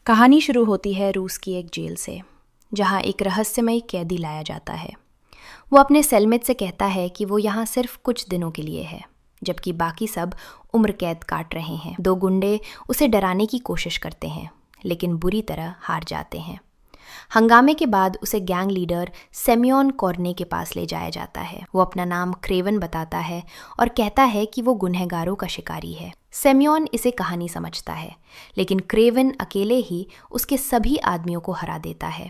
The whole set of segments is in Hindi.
कहानी शुरू होती है रूस की एक जेल से, जहां एक रहस्यमयी कैदी लाया जाता है। वो अपने सेलमेट से कहता है कि वो यहाँ सिर्फ कुछ दिनों के लिए है, जबकि बाकी सब उम्र कैद काट रहे हैं। दो गुंडे उसे डराने की कोशिश करते हैं, लेकिन बुरी तरह हार जाते हैं। हंगामे के बाद उसे गैंग लीडर सेमियोन कॉर्ने के पास ले जाया जाता है। वो अपना नाम क्रेवन बताता है और कहता है कि वो गुनहगारों का शिकारी है। सेमियोन इसे कहानी समझता है, लेकिन क्रेवन अकेले ही उसके सभी आदमियों को हरा देता है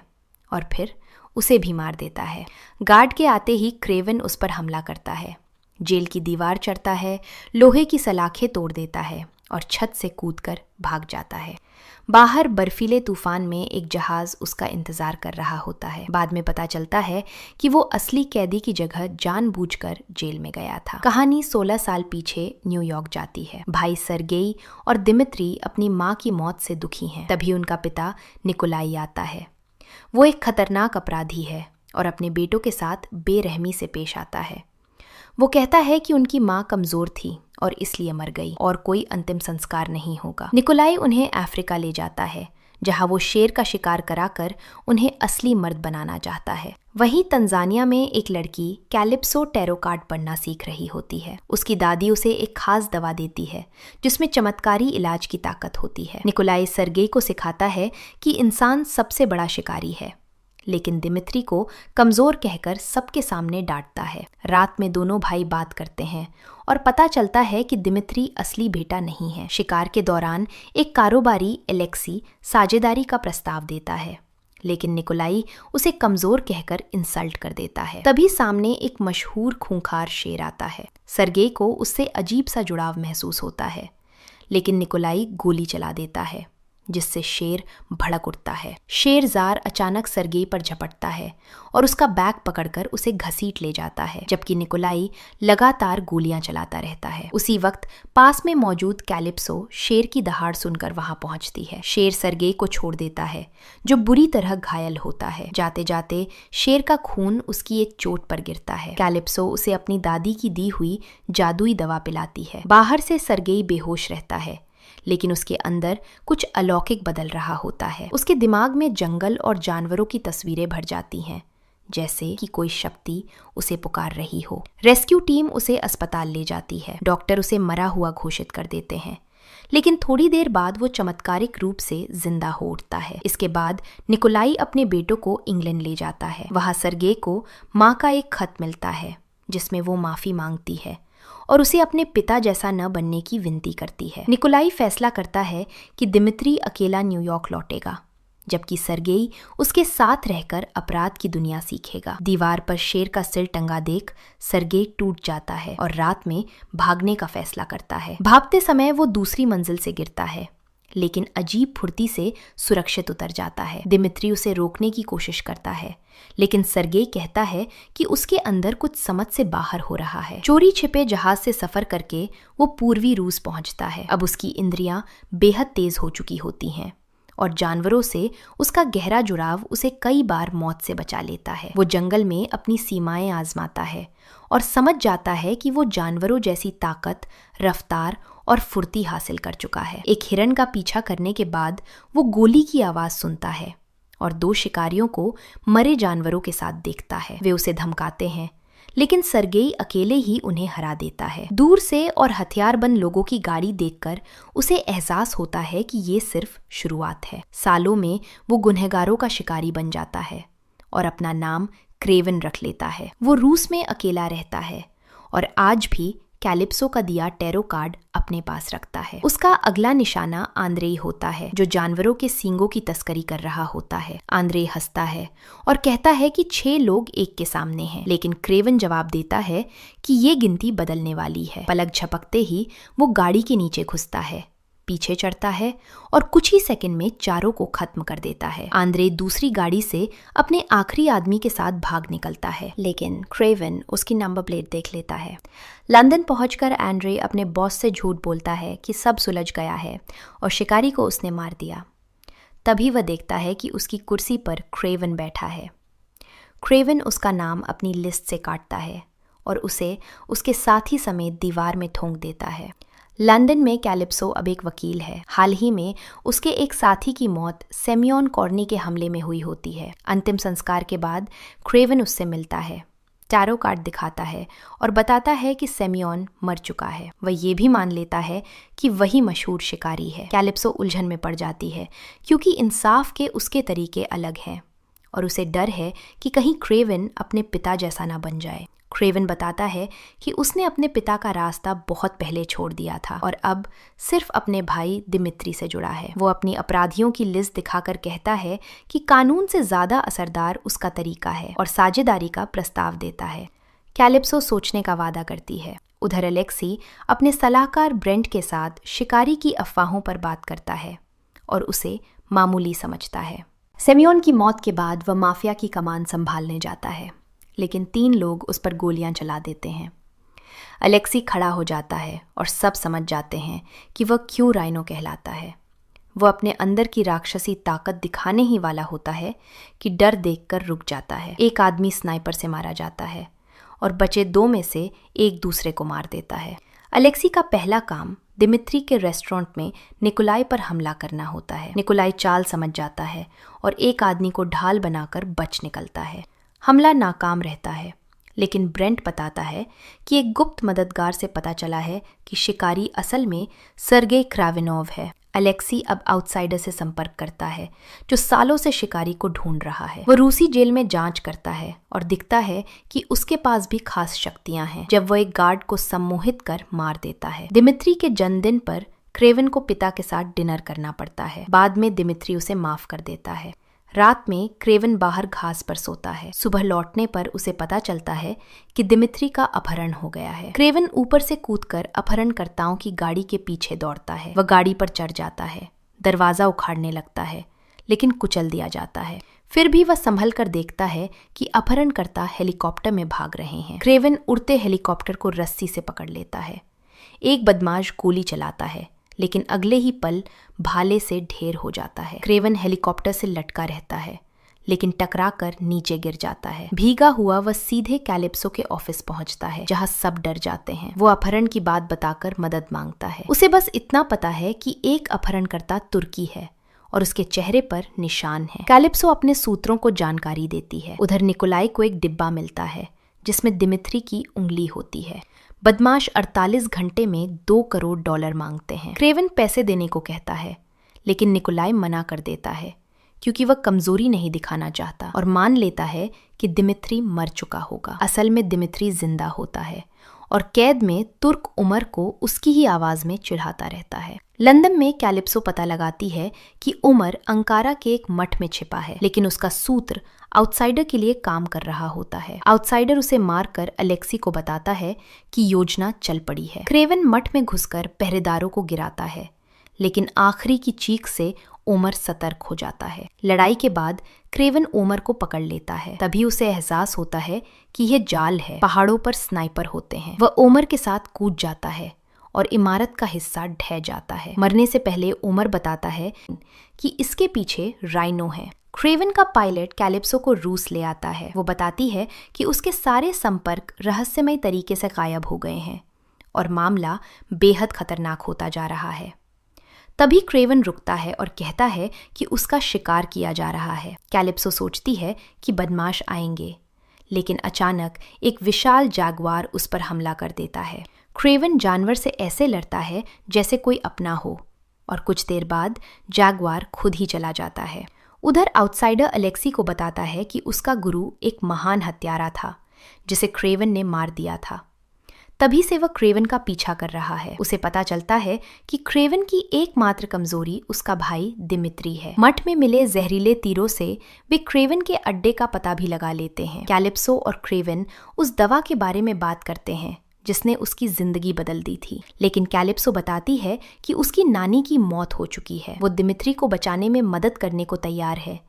और फिर उसे भी मार देता है। गार्ड के आते ही क्रेवन उस पर हमला करता है, जेल की दीवार चढ़ता है, लोहे की सलाखें तोड़ देता है और छत से कूदकर भाग जाता है। बाहर बर्फीले तूफान में एक जहाज उसका इंतजार कर रहा होता है। बाद में पता चलता है कि वो असली कैदी की जगह जानबूझकर जेल में गया था। कहानी 16 साल पीछे न्यूयॉर्क जाती है। भाई सर्गेई और दिमित्री अपनी माँ की मौत से दुखी हैं। तभी उनका पिता निकोलाई आता है। वो एक खतरनाक अपराधी है और अपने बेटों के साथ बेरहमी से पेश आता है। वो कहता है कि उनकी माँ कमजोर थी और इसलिए मर गई और कोई अंतिम संस्कार नहीं होगा। निकोलाई उन्हें अफ्रीका ले जाता है, जहाँ वो शेर का शिकार कराकर उन्हें असली मर्द बनाना चाहता है। वहीं तंजानिया में एक लड़की कैलिप्सो टैरो कार्ड पढ़ना सीख रही होती है। उसकी दादी उसे एक खास दवा देती है जिसमें चमत्कारी इलाज की ताकत होती है। निकोलाई सर्गेई को सिखाता है कि इंसान सबसे बड़ा शिकारी है, लेकिन दिमित्री को कमजोर कहकर सबके सामने डांटता है। रात में दोनों भाई बात करते हैं और पता चलता है कि दिमित्री असली बेटा नहीं है। शिकार के दौरान एक कारोबारी एलेक्सी साझेदारी का प्रस्ताव देता है, लेकिन निकोलाई उसे कमजोर कहकर इंसल्ट कर देता है। तभी सामने एक मशहूर खूंखार शेर आता है। सर्गेई को उससे अजीब सा जुड़ाव महसूस होता है, लेकिन निकोलाई गोली चला देता है, जिससे शेर भड़क उठता है। शेरजार अचानक सर्गेई पर झपटता है और उसका बैग पकड़कर उसे घसीट ले जाता है, जबकि निकोलाई लगातार गोलियां चलाता रहता है। उसी वक्त पास में मौजूद कैलिप्सो शेर की दहाड़ सुनकर वहां पहुंचती है। शेर सर्गेई को छोड़ देता है, जो बुरी तरह घायल होता है। जाते जाते शेर का खून उसकी एक चोट पर गिरता है। कैलिप्सो उसे अपनी दादी की दी हुई जादुई दवा पिलाती है। बाहर से सर्गेई बेहोश रहता है, लेकिन उसके अंदर कुछ अलौकिक बदल रहा होता है। उसके दिमाग में जंगल और जानवरों की तस्वीरें भर जाती हैं, जैसे कि कोई शक्ति उसे पुकार रही हो। रेस्क्यू टीम उसे अस्पताल ले जाती है। डॉक्टर उसे मरा हुआ घोषित कर देते हैं, लेकिन थोड़ी देर बाद वो चमत्कारिक रूप से जिंदा हो उठता है। इसके बाद निकोलाई अपने बेटों को इंग्लैंड ले जाता है। वहां सर्गेई को माँ का एक खत मिलता है, जिसमें वो माफी मांगती है और उसे अपने पिता जैसा न बनने की विनती करती है। निकोलाई फैसला करता है कि दिमित्री अकेला न्यूयॉर्क लौटेगा, जबकि सर्गेई उसके साथ रहकर अपराध की दुनिया सीखेगा। दीवार पर शेर का सिर टंगा देख सर्गेई टूट जाता है और रात में भागने का फैसला करता है। भागते समय वो दूसरी मंजिल से गिरता है, लेकिन अजीब फुर्ती से सुरक्षित उतर जाता है। दिमित्री उसे रोकने की कोशिश करता है, लेकिन सर्गेई कहता है कि उसके अंदर कुछ समझ से बाहर हो रहा है। चोरी छिपे जहाज से सफर करके वो पूर्वी रूस पहुंचता है। अब उसकी इंद्रियां बेहद तेज हो चुकी होती हैं और जानवरों से उसका गहरा जुड़ाव उसे कई बार मौत से बचा लेता है। वो जंगल में अपनी सीमाएं आजमाता है और समझ जाता है कि वो जानवरों जैसी ताकत, रफ्तार और फुर्ती हासिल कर चुका है। एक हिरन का पीछा करने के बाद वो गोली की आवाज सुनता है और दो शिकारियों को मरे जानवरों के साथ देखता है। वे उसे धमकाते हैं, लेकिन सर्गेई अकेले ही उन्हें हरा देता है। दूर से और हथियारबंद लोगों की गाड़ी देखकर उसे एहसास होता है कि ये सिर्फ शुरुआत है। सालों में वो गुनहगारों का शिकारी बन जाता है और अपना नाम क्रेवन रख लेता है। वो रूस में अकेला रहता है और आज भी कैलिप्सो का दिया टैरो कार्ड अपने पास रखता है। उसका अगला निशाना आंद्रेई होता है, जो जानवरों के सींगों की तस्करी कर रहा होता है। आंद्रेई हंसता है और कहता है कि 6 लोग एक के सामने हैं, लेकिन क्रेवन जवाब देता है कि ये गिनती बदलने वाली है। पलक झपकते ही वो गाड़ी के नीचे घुसता है, पीछे चढ़ता है और कुछ ही सेकंड में चारों को खत्म कर देता है। आंद्रे दूसरी गाड़ी से अपने आखिरी आदमी के साथ भाग निकलता है, लेकिन क्रेवन उसकी नंबर प्लेट देख लेता है। लंदन पहुंचकर आंद्रे अपने बॉस से झूठ बोलता है कि सब सुलझ गया है और शिकारी को उसने मार दिया। तभी वह देखता है कि उसकी कुर्सी पर क्रेवन बैठा है। क्रेवन उसका नाम अपनी लिस्ट से काटता है और उसे उसके साथी समेत दीवार में ठोंक देता है। लंदन में कैलिप्सो अब एक वकील है। हाल ही में उसके एक साथी की मौत सेमियोन कॉर्नी के हमले में हुई होती है। अंतिम संस्कार के बाद क्रेवन उससे मिलता है, टैरो कार्ड दिखाता है और बताता है कि सेमियोन मर चुका है। वह ये भी मान लेता है कि वही मशहूर शिकारी है। कैलिप्सो उलझन में पड़ जाती है क्योंकि इंसाफ के उसके तरीके अलग हैं और उसे डर है कि कहीं क्रेवन अपने पिता जैसा ना बन जाए। क्रेवन बताता है कि उसने अपने पिता का रास्ता बहुत पहले छोड़ दिया था और अब सिर्फ अपने भाई दिमित्री से जुड़ा है। वो अपनी अपराधियों की लिस्ट दिखाकर कहता है कि कानून से ज़्यादा असरदार उसका तरीका है और साझेदारी का प्रस्ताव देता है। कैलिप्सो सोचने का वादा करती है। उधर अलेक्सी अपने सलाहकार ब्रेंट के साथ शिकारी की अफवाहों पर बात करता है और उसे मामूली समझता है। सेमियोन की मौत के बाद वह माफिया की कमान संभालने जाता है, लेकिन 3 लोग उस पर गोलियां चला देते हैं। अलेक्सी खड़ा हो जाता है और सब समझ जाते हैं कि वह क्यों राइनो कहलाता है। वह अपने अंदर की राक्षसी ताकत दिखाने ही वाला होता है कि डर देखकर रुक जाता है। एक आदमी स्नाइपर से मारा जाता है और बचे 2 में से एक दूसरे को मार देता है। अलेक्सी का पहला काम दिमित्री के रेस्टोरेंट में निकोलाई पर हमला करना होता है। निकोलाई चाल समझ जाता है और एक आदमी को ढाल बनाकर बच निकलता है। हमला नाकाम रहता है, लेकिन ब्रेंट बताता है कि एक गुप्त मददगार से पता चला है कि शिकारी असल में सर्गेई क्राविनोव है। अलेक्सी अब आउटसाइडर से संपर्क करता है जो सालों से शिकारी को ढूंढ रहा है। वो रूसी जेल में जांच करता है और दिखता है कि उसके पास भी खास शक्तियां हैं जब वह एक गार्ड को सम्मोहित कर मार देता है। दिमित्री के जन्मदिन पर क्रेवन को पिता के साथ डिनर करना पड़ता है। बाद में दिमित्री उसे माफ कर देता है। रात में क्रेवन बाहर घास पर सोता है। सुबह लौटने पर उसे पता चलता है कि दिमित्री का अपहरण हो गया है। क्रेवन ऊपर से कूदकर अपहरणकर्ताओं की गाड़ी के पीछे दौड़ता है। वह गाड़ी पर चढ़ जाता है, दरवाजा उखाड़ने लगता है, लेकिन कुचल दिया जाता है। फिर भी वह संभल कर देखता है कि अपहरणकर्ता हेलीकॉप्टर में भाग रहे हैं। क्रेवन उड़ते हेलीकॉप्टर को रस्सी से पकड़ लेता है। एक बदमाश गोली चलाता है, लेकिन अगले ही पल भाले से ढेर हो जाता है। क्रेवन हेलीकॉप्टर से लटका रहता है, लेकिन टकराकर नीचे गिर जाता है। भीगा हुआ वह सीधे कैलिप्सो के ऑफिस पहुंचता है, जहां सब डर जाते हैं। वो अपहरण की बात बताकर मदद मांगता है। उसे बस इतना पता है कि एक अपहरणकर्ता तुर्की है और उसके चेहरे पर निशान है। कैलिप्सो अपने सूत्रों को जानकारी देती है। उधर निकोलाई को एक डिब्बा मिलता है जिसमें दिमित्री की उंगली होती है। बदमाश 48 घंटे में $2 करोड़ मांगते हैं। क्रेवन पैसे देने को कहता है, लेकिन निकोलाई मना कर देता है क्योंकि वह कमजोरी नहीं दिखाना चाहता और मान लेता है कि दिमित्री मर चुका होगा। असल में दिमित्री जिंदा होता है और कैद में तुर्क उमर को उसकी ही आवाज में चिढ़ाता रहता है। लंदन में कैलिप्सो पता लगाती है कि उमर अंकारा के एक मठ में छिपा है, लेकिन उसका सूत्र आउटसाइडर के लिए काम कर रहा होता है। आउटसाइडर उसे मारकर अलेक्सी को बताता है कि योजना चल पड़ी है। क्रेवन मठ में घुसकर पहरेदारों को गिराता है, लेकिन आखिरी की चीख से ओमर सतर्क हो जाता है। लड़ाई के बाद क्रेवन ओमर को पकड़ लेता है। तभी उसे एहसास होता है कि यह जाल है। पहाड़ों पर स्नाइपर होते हैं। वह ओमर के साथ कूद जाता है और इमारत का हिस्सा ढह जाता है। मरने से पहले ओमर बताता है कि इसके पीछे राइनो है। क्रेवन का पायलट कैलिप्सो को रूस ले आता है। वो बताती है कि उसके सारे संपर्क रहस्यमय तरीके से गायब हो गए हैं और मामला बेहद खतरनाक होता जा रहा है। तभी क्रेवन रुकता है और कहता है कि उसका शिकार किया जा रहा है। कैलिप्सो सोचती है कि बदमाश आएंगे, लेकिन अचानक एक विशाल जैगुआर उस पर हमला कर देता है। क्रेवन जानवर से ऐसे लड़ता है जैसे कोई अपना हो और कुछ देर बाद जैगुआर खुद ही चला जाता है। उधर आउटसाइडर अलेक्सी को बताता है कि उसका गुरु एक महान हत्यारा था जिसे क्रेवन ने मार दिया था। तभी से वह क्रेवन का पीछा कर रहा है। उसे पता चलता है कि क्रेवन की एकमात्र कमजोरी उसका भाई दिमित्री है। मठ में मिले जहरीले तीरों से वे क्रेवन के अड्डे का पता भी लगा लेते हैं। कैलिप्सो और क्रेवन उस दवा के बारे में बात करते हैं जिसने उसकी जिंदगी बदल दी थी, लेकिन कैलिप्सो बताती है कि उसकी नानी की मौत हो चुकी है। वो दिमित्री को बचाने में मदद करने को तैयार है,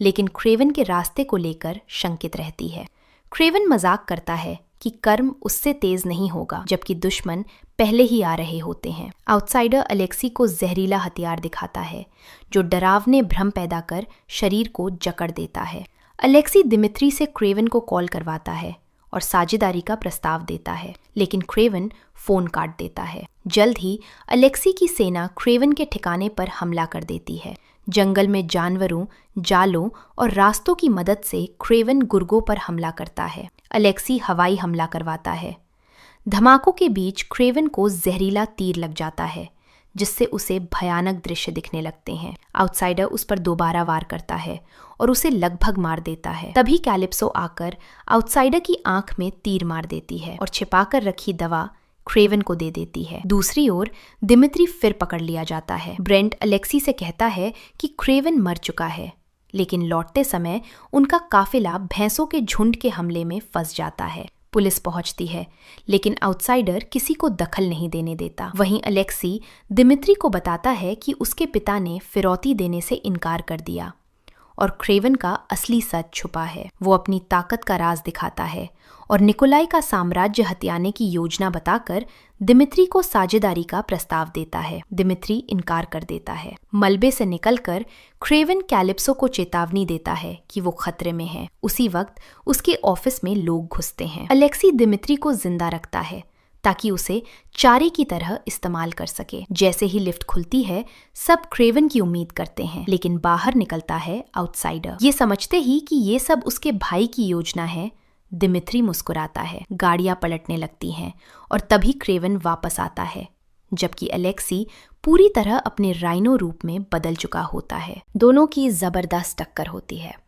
लेकिन क्रेवन के रास्ते को लेकर शंकित रहती है। क्रेवन मजाक करता है कि कर्म उससे तेज नहीं होगा, जबकि दुश्मन पहले ही आ रहे होते हैं। आउटसाइडर अलेक्सी को जहरीला हथियार दिखाता है जो डरावने भ्रम पैदा कर शरीर को जकड़ देता है। अलेक्सी दिमित्री से क्रेवन को कॉल करवाता है और साझेदारी का प्रस्ताव देता है, लेकिन क्रेवन फोन काट देता है। जल्द ही अलेक्सी की सेना क्रेवन के ठिकाने पर हमला कर देती है। जंगल में जानवरों, जालों और रास्तों की मदद से क्रेवन गुर्गों पर हमला करता है। अलेक्सी हवाई हमला करवाता है। धमाकों के बीच क्रेवन को जहरीला तीर लग जाता है, जिससे उसे भयानक दृश्य दिखने लगते हैं। आउटसाइडर उस पर दोबारा वार करता है और उसे लगभग मार देता है। तभी कैलिप्सो आकर आउटसाइडर की आंख में तीर मार देती है और छिपाकर रखी दवा क्रेवन को दे देती है। दूसरी ओर दिमित्री फिर पकड़ लिया जाता है। ब्रेंट अलेक्सी से कहता है कि क्रेवन मर चुका है, लेकिन लौटते समय उनका काफिला भैंसों के झुंड के हमले में फंस जाता है। पुलिस पहुंचती है, लेकिन आउटसाइडर किसी को दखल नहीं देने देता। वहीं अलेक्सी दिमित्री को बताता है कि उसके पिता ने फिरौती देने से इनकार कर दिया और क्रेवन का असली सच छुपा है। वो अपनी ताकत का राज दिखाता है और निकोलाई का साम्राज्य हथियाने की योजना बताकर दिमित्री को साझेदारी का प्रस्ताव देता है। दिमित्री इनकार कर देता है। मलबे से निकलकर क्रेवन कैलिप्सो को चेतावनी देता है कि वो खतरे में है। उसी वक्त उसके ऑफिस में लोग घुसते हैं। अलेक्सी दिमित्री को जिंदा रखता है ताकि उसे चारे की तरह इस्तेमाल कर सके। जैसे ही लिफ्ट खुलती है, सब क्रेवन की उम्मीद करते हैं, लेकिन बाहर निकलता है आउटसाइडर। ये समझते ही कि ये सब उसके भाई की योजना है, दिमित्री मुस्कुराता है। गाड़ियां पलटने लगती हैं और तभी क्रेवन वापस आता है, जबकि अलेक्सी पूरी तरह अपने राइनो रूप में बदल चुका होता है। दोनों की जबरदस्त टक्कर होती है।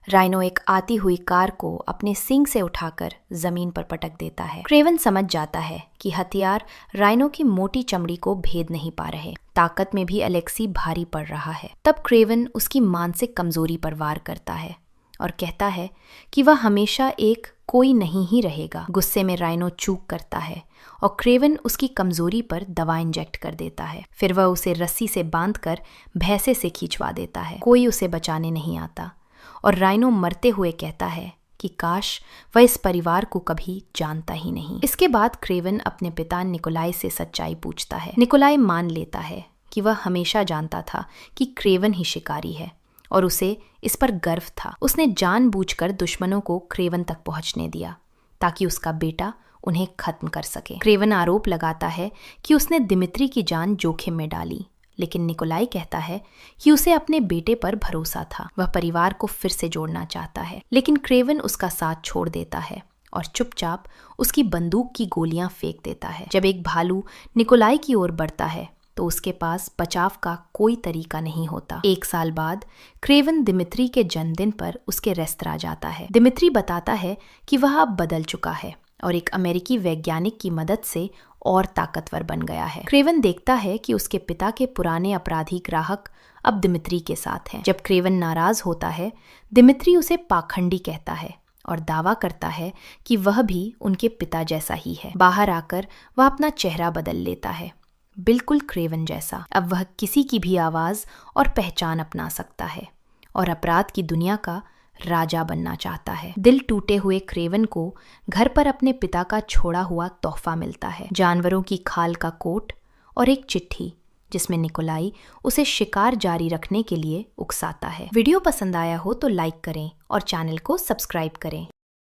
राइनो एक आती हुई कार को अपने सींग से उठाकर जमीन पर पटक देता है। क्रेवन समझ जाता है कि हथियार राइनो की मोटी चमड़ी को भेद नहीं पा रहे। ताकत में भी अलेक्सी भारी पड़ रहा है। तब क्रेवन उसकी मानसिक कमजोरी पर वार करता है और कहता है कि वह हमेशा एक कोई नहीं ही रहेगा। गुस्से में राइनो चूक करता है और क्रेवन उसकी कमजोरी पर दवा इंजेक्ट कर देता है। फिर वह उसे रस्सी से बांधकर भैंसे से खींचवा देता है। कोई उसे बचाने नहीं आता और राइनो मरते हुए कहता है कि काश वह इस परिवार को कभी जानता ही नहीं। इसके बाद क्रेवन अपने पिता निकोलाई से सच्चाई पूछता है। निकोलाई मान लेता है कि वह हमेशा जानता था कि क्रेवन ही शिकारी है और उसे इस पर गर्व था। उसने जानबूझकर दुश्मनों को क्रेवन तक पहुंचने दिया ताकि उसका बेटा उन्हें खत्म कर सके। क्रेवन आरोप लगाता है कि उसने दिमित्री की जान जोखिम में डाली, लेकिन निकोलाई कहता है कि उसे अपने बेटे पर भरोसा था। वह परिवार को फिर से जोड़ना चाहता है, लेकिन क्रेवन उसका साथ छोड़ देता है और चुपचाप उसकी बंदूक की गोलियां फेंक देता है। जब एक भालू निकोलाई की ओर बढ़ता है तो उसके पास बचाव का कोई तरीका नहीं होता। 1 साल बाद क्रेवन दिमित्री के जन्मदिन पर उसके रेस्तरां जाता है। दिमित्री बताता है कि वह अब बदल चुका है और एक अमेरिकी वैज्ञानिक की मदद से और ताकतवर बन गया है। क्रेवन देखता है कि उसके पिता के पुराने अपराधी ग्राहक अब दिमित्री के साथ हैं। जब क्रेवन नाराज होता है, दिमित्री उसे पाखंडी कहता है और दावा करता है कि वह भी उनके पिता जैसा ही है। बाहर आकर वह अपना चेहरा बदल लेता है, बिल्कुल क्रेवन जैसा। अब वह किसी की भी आवाज और पहचान अपना सकता है और अपराध की दुनिया का राजा बनना चाहता है। दिल टूटे हुए क्रेवन को घर पर अपने पिता का छोड़ा हुआ तोहफा मिलता है, जानवरों की खाल का कोट और एक चिट्ठी जिसमें निकोलाई उसे शिकार जारी रखने के लिए उकसाता है। वीडियो पसंद आया हो तो लाइक करें और चैनल को सब्सक्राइब करें।